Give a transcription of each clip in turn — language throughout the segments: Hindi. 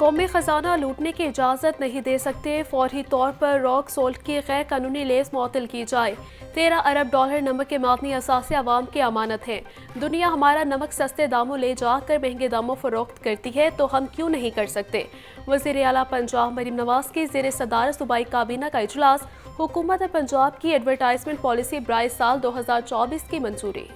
कौमी खजाना लूटने की इजाज़त नहीं दे सकते। फौरी तौर पर रॉक सोल्ट की गैर कानूनी लेस मुअत्तल की जाए। 13 अरब डॉलर नमक के मादनी असासे अवाम की अमानत है। दुनिया हमारा नमक सस्ते दामों ले जाकर महंगे दामों फरोख्त करती है तो हम क्यों नहीं कर सकते। वज़ीर आला पंजाब मरीम नवाज की ज़ेर सदारत सूबाई काबीना का इजलास। हुकूमत पंजाब की एडवर्टाइजमेंट पॉलिसी बराए साल 2024 की मंजूरी।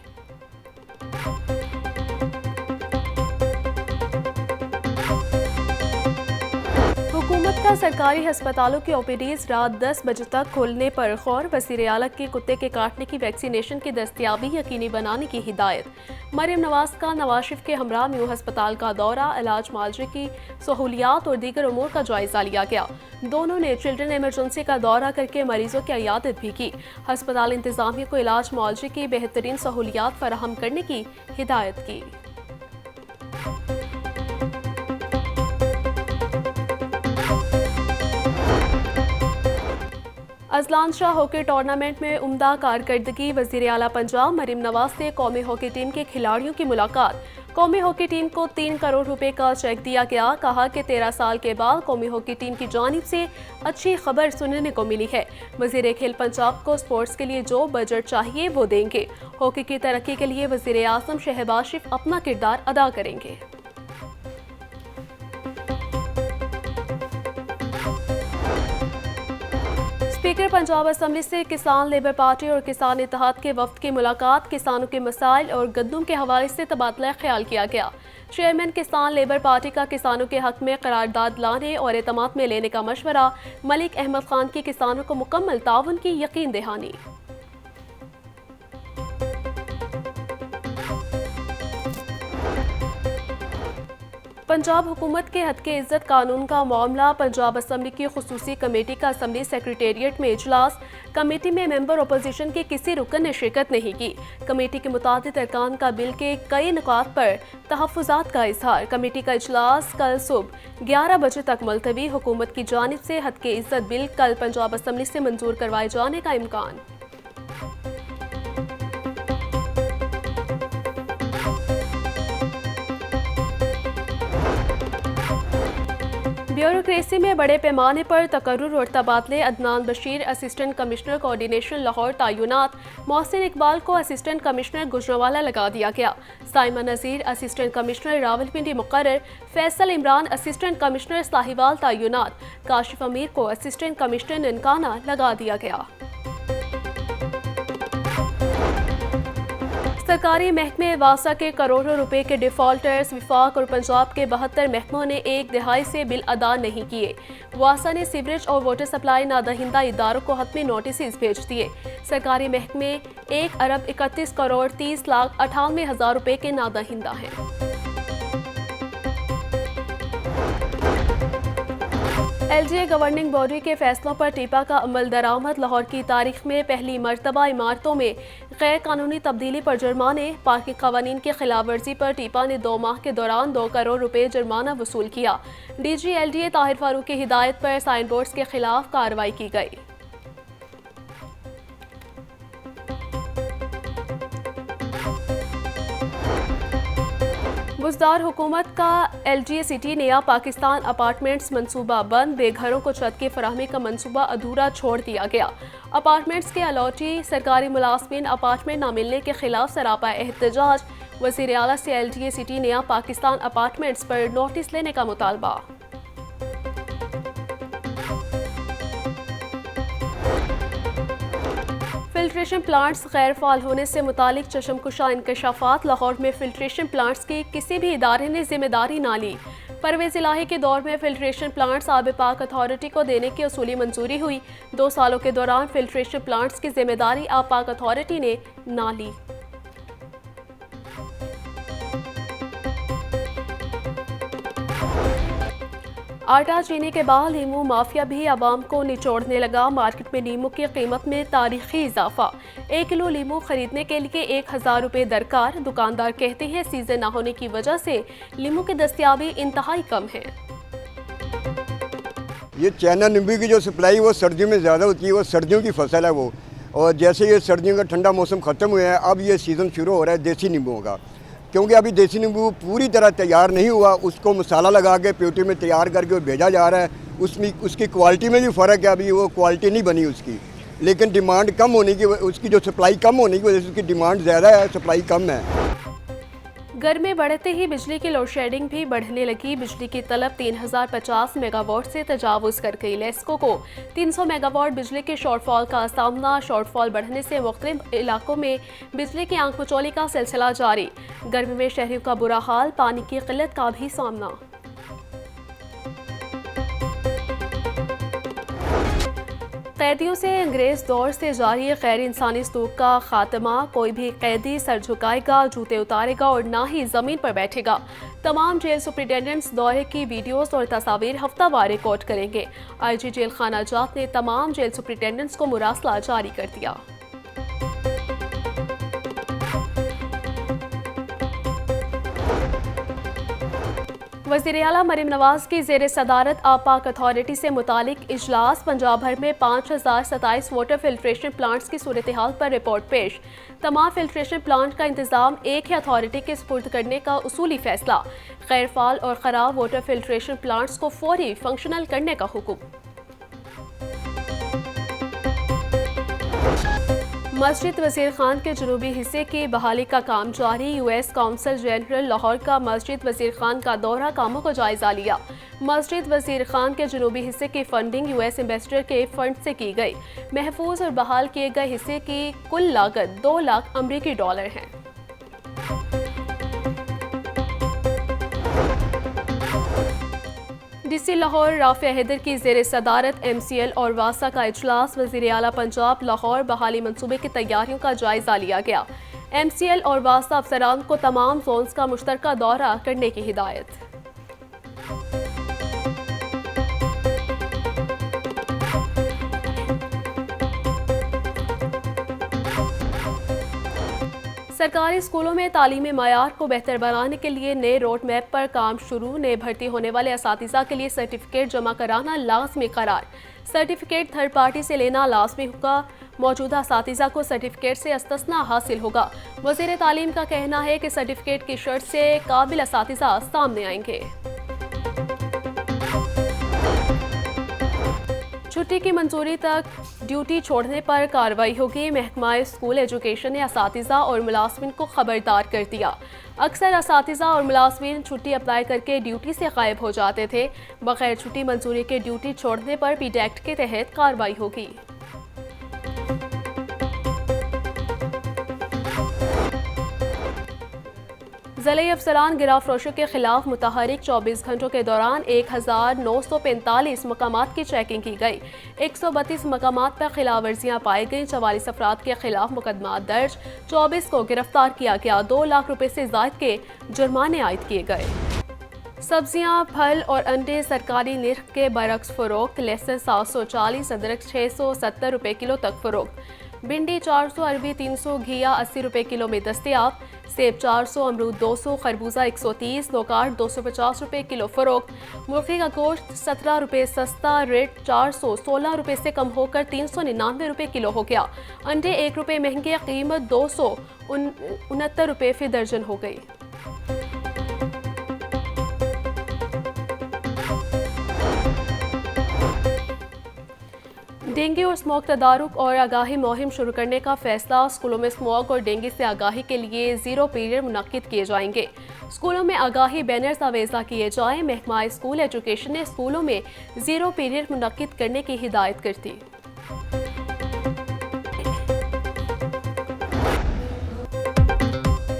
हुकूमत का सरकारी अस्पतालों की ओपीडीज रात 10 बजे तक खोलने पर गौर। वज़ीर आला के कुत्ते के काटने की वैक्सीनेशन की दस्तयाबी यकीनी बनाने की हिदायत। मरीम नवाज का नवाज शरीफ के हमरा म्यू अस्पताल का दौरा, इलाज मुआवजे की सहूलियात और दीगर उमूर का जायजा लिया गया। दोनों ने चिल्ड्रन इमरजेंसी का दौरा करके मरीजों की इयादत भी की। अस्पताल इंतजामिया को इलाज मुआवजे की बेहतरीन सहूलियात फराहम करने की हिदायत की। अजलान शाह हॉकी टूर्नामेंट में उम्दा कारकर्दगी। वज़ीर आला पंजाब मरीम नवाज से कौमी हॉकी टीम के खिलाड़ियों की मुलाकात। कौमी हॉकी टीम को 3 करोड़ रुपए का चेक दिया गया। कहा कि 13 साल के बाद कौमी हॉकी टीम की जानिब से अच्छी खबर सुनने को मिली है। वज़ीर खेल पंजाब को स्पोर्ट्स के लिए जो बजट चाहिए वो देंगे। हॉकी की तरक्की के लिए वज़ीर आज़म शहबाज शरीफ अपना किरदार अदा करेंगे। स्पीकर पंजाब असम्बली से किसान लेबर पार्टी और किसान इत्तेहाद के वफ्द की मुलाकात। किसानों के मसाइल और गद्दों के हवाले से तबादला ख्याल किया गया। चेयरमैन किसान लेबर पार्टी का किसानों के हक में करारदाद लाने और एतमाद में लेने का मशवरा। मलिक अहमद खान की किसानों को मुकम्मल ताउन की यकीन दहानी। पंजाब हुकूमत के हद के इज्जत कानून का मामला। पंजाब असम्बली की खुसूसी कमेटी का असम्बली सेक्रेटेरिएट में इजलास। कमेटी में मेंबर अपोजिशन के किसी रुकन ने शिरकत नहीं की। कमेटी के मुताबिक अरकान का बिल के कई नुकात पर तहफ़्फ़ुज़ात का इजहार। कमेटी का इजलास कल सुबह 11 बजे तक मुलतवी। हुकूमत की जानिब से हद के इज्जत बिल कल पंजाब असम्बली से मंजूर करवाए जाने का इम्कान। ब्यूरोक्रेसी में बड़े पैमाने पर तकर्रुर और तबादले। Adnan Bashir assistant commissioner coordination Lahore तयनात। मोहसिन इकबाल को असिस्टेंट कमिश्नर गुजरांवाला लगा दिया गया। साइमा नज़ीर असिस्टेंट कमिश्नर रावलपिंडी मुकर्रर। फैसल इमरान असिस्टेंट कमिश्नर साहिवाल तयनात। काशिफ अमीर को असिस्टेंट कमिश्नर ननकाना लगा दिया गया। सरकारी महकमे वासा के करोड़ों रुपए के डिफॉल्टर्स। विफाक और पंजाब के 72 महकमों ने 1 दिहाई से बिल अदा नहीं किए। वासा ने सीवरेज और वाटर सप्लाई नादहिंदा इदारों को हतमी नोटिस भेज दिए। सरकारी महकमे 1 अरब 31 करोड़ 30 लाख 98 हज़ार रुपए के नादहिंदा हैं। LGA गवर्निंग बॉडी के फैसलों पर टीपा का अमल दरामद। लाहौर की तारीख में पहली मरतबा इमारतों में गैर कानूनी तब्दीली पर जुर्माने। पार्किंग कवानीन की खिलाफ वर्जी पर टीपा ने 2 माह के दौरान 2 करोड़ रुपए जुर्माना वसूल किया। DG LGA ताहिर फारूक की हिदायत पर साइन बोर्ड्स के खिलाफ कार्रवाई की गई। बुजदार हुकूमत का LGA सिटी नया पाकिस्तान अपार्टमेंट्स मंसूबा बंद। बेघरों को छत की फराहमी का मंसूबा अधूरा छोड़ दिया गया। अपार्टमेंट्स के अलॉटी सरकारी मुलाजमीन अपार्टमेंट न मिलने के खिलाफ सरापा एहतजाज। वज़ीर आला से LGA सिटी नया पाकिस्तान अपार्टमेंट्स पर नोटिस लेने का मुतालबा। फिल्ट्रेशन प्लांट्स गैर फाल होने से मुतालिक चशमकुशा इंकशाफात। लाहौर में फिल्ट्रेशन प्लांट्स की किसी भी इदारे ने जिम्मेदारी ना ली। परवेज़ इलाही के दौर में फिल्ट्रेशन प्लांट्स आब पाक अथॉरिटी को देने की उसूली मंजूरी हुई। 2 सालों के दौरान फिल्ट्रेशन प्लांट्स की जिम्मेदारी आब पाक अथॉरिटी ने ना ली। आटा चीनी के बाद नींबू माफिया भी आवाम को निचोड़ने लगा। मार्केट में नींबू की कीमत में तारीखी इजाफा। 1 किलो नींबू खरीदने के लिए 1000 रुपये दरकार। दुकानदार कहते हैं सीजन न होने की वजह से नींबू की दस्तयाबी इंतहाई कम है। ये चाइना नींबू की जो सप्लाई वो सर्दियों में ज़्यादा होती है, वो सर्दियों की फसल है वो। और जैसे ये सर्दियों का ठंडा मौसम ख़त्म हुआ है, अब ये सीज़न शुरू हो रहा है देसी नींबुओं का। क्योंकि अभी देसी नींबू पूरी तरह तैयार नहीं हुआ, उसको मसाला लगा के प्योटी में तैयार करके भेजा जा रहा है। उसमें उसकी क्वालिटी में भी फ़र्क है, अभी वो क्वालिटी नहीं बनी उसकी, लेकिन डिमांड कम होने की, उसकी जो सप्लाई कम होने की वजह से उसकी डिमांड ज़्यादा है, सप्लाई कम है। गर्मी बढ़ते ही बिजली की लोड शेडिंग भी बढ़ने लगी। बिजली की तलब 3050 मेगावाट से तजावुज़ कर गई। लेस्को को 300 मेगावाट बिजली के शॉर्टफॉल का सामना। शॉर्टफॉल बढ़ने से मुख्तलिफ इलाकों में बिजली की आंख मचौली का सिलसिला जारी। गर्मी में शहरियों का बुरा हाल, पानी की किल्लत का भी सामना। कैदियों से अंग्रेज दौर से जारी गैर इंसानी सलूक का खात्मा। कोई भी कैदी सर झुकाएगा, जूते उतारेगा और ना ही जमीन पर बैठेगा। तमाम जेल सुप्रिटेंडेंट्स दौरे की वीडियोस और तस्वीर हफ्तावार रिकॉर्ड करेंगे। आईजी जेल खाना जात ने तमाम जेल सुप्रिटेंडेंट्स को मुरासला जारी कर दिया। वज़ीर आला मरीम नवाज की ज़ेर सदारत आपाक अथॉरिटी से मुतालिक इजलास। पंजाब भर में 5027 वाटर फिल्ट्रेशन प्लांट्स की सूरत हाल पर रिपोर्ट पेश। तमाम फिल्ट्रेशन प्लांट का इंतजाम एक ही अथॉरिटी के सुपुर्द करने का उसूली फैसला। गैर फाल और ख़राब वाटर फिल्ट्रेशन प्लांट्स को फौरी फंक्शनल करने का हुक्म। मस्जिद वज़ीर खान के जनूबी हिस्से की बहाली का काम जारी। यूएस कौंसल जनरल लाहौर का मस्जिद वज़ीर खान का दौरा, कामों का जायजा लिया। मस्जिद वज़ीर खान के जनूबी हिस्से की फंडिंग यूएस एम्बेसडर के फंड से की गई। महफूज और बहाल किए गए हिस्से की कुल लागत 2 लाख अमरीकी डॉलर है। डीसी लाहौर राफिया हैदर की ज़ेर सदारत MCL और वासा का इजलास। वज़ीर आला पंजाब लाहौर बहाली मंसूबे की तैयारियों का जायजा लिया गया। MCL और वासा अफसरान को तमाम जोन्स का मुश्तरका दौरा करने की हिदायत। सरकारी स्कूलों में तालीमी मायार को बेहतर बनाने के लिए नए रोड मैप पर काम शुरू। नए भर्ती होने वाले असातिज़ा के लिए सर्टिफिकेट जमा कराना लाजमी करार। सर्टिफिकेट थर्ड पार्टी से लेना लाजमी होगा। मौजूदा असातिज़ा को सर्टिफिकेट से इस्तिस्ना हासिल होगा। वज़ीर तालीम का कहना है कि सर्टिफिकेट की शर्त से काबिल असातिज़ा सामने आएंगे। छुट्टी की मंजूरी तक ड्यूटी छोड़ने पर कार्रवाई होगी। महकमा स्कूल एजुकेशन ने असातिज़ा और मुलाजमिन को खबरदार कर दिया। अक्सर असातिज़ा और मुलाजमिन छुट्टी अप्लाई करके ड्यूटी से गायब हो जाते थे। बगैर छुट्टी मंजूरी के ड्यूटी छोड़ने पर पीडी एक्ट के तहत कार्रवाई होगी। ज़िले अफसरान गिराफरोशों के खिलाफ मुतहरिक 24 घंटों के दौरान 1945 मकामात की चेकिंग की गई। 132 मकामात पर खिलाफ वर्जियाँ पाई गई। 44 अफराद के खिलाफ मुकदमा दर्ज। 24 को गिरफ्तार किया गया। 2 लाख रुपए से ज़ायद के जुर्माने आयद किए गए। सब्जियां, फल और अंडे सरकारी निर्ख के बरक्स फरोख्त। लहसुन 740, अदरक 670 रुपए किलो तक फरोख्त। भिंडी 400, अरबी 300, घिया 80 रुपए किलो में दस्तयाब। सेब 400, अमरूद 200, खरबूजा 130, लोकार्ड 250 रुपए किलो फरोख्त। मुर्गी का गोश्त 17 रुपए सस्ता। रेट 416 रुपए से कम होकर 399 रुपए किलो हो गया। अंडे 1 रुपए महंगे, कीमत 269 रुपए फी दर्जन हो गई। डेंगू और स्मोक तदारुक और आगाही मुहिम शुरू करने का फैसला। स्कूलों में स्मोक और डेंगू से आगाही के लिए 0 पीरियड मुनक्किद किए जाएंगे। स्कूलों में आगाही बैनर्स आवेजा किए जाएं। महकमा स्कूल एजुकेशन ने स्कूलों में 0 पीरियड मुनक्किद करने की हिदायत कर दी।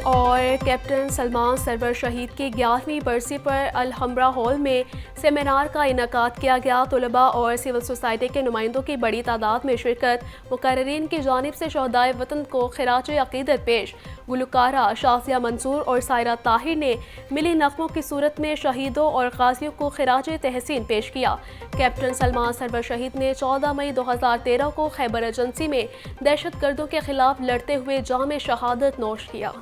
और कैप्टन सलमान सरवर शहीद की 11वीं बरसी पर अल-हमरा हॉल में सेमिनार का इनेकाद किया गया। तलबा और सिविल सोसाइटी के नुमाइंदों की बड़ी तादाद में शिरकत। मुकर्ररीन की जानिब से शहदाए वतन को खिराज अकीदत पेश। गुलकारा शाजिया मंसूर और सायरा ताहिर ने मिली नगमों की सूरत में शहीदों और गाजियों को खिराज तहसीन पेश किया। कैप्टन सलमान सरवर शहीद ने 14 मई 2013 को खैबर एजेंसी में दहशत गर्दों के खिलाफ लड़ते हुए जाम शहादत नोश किया।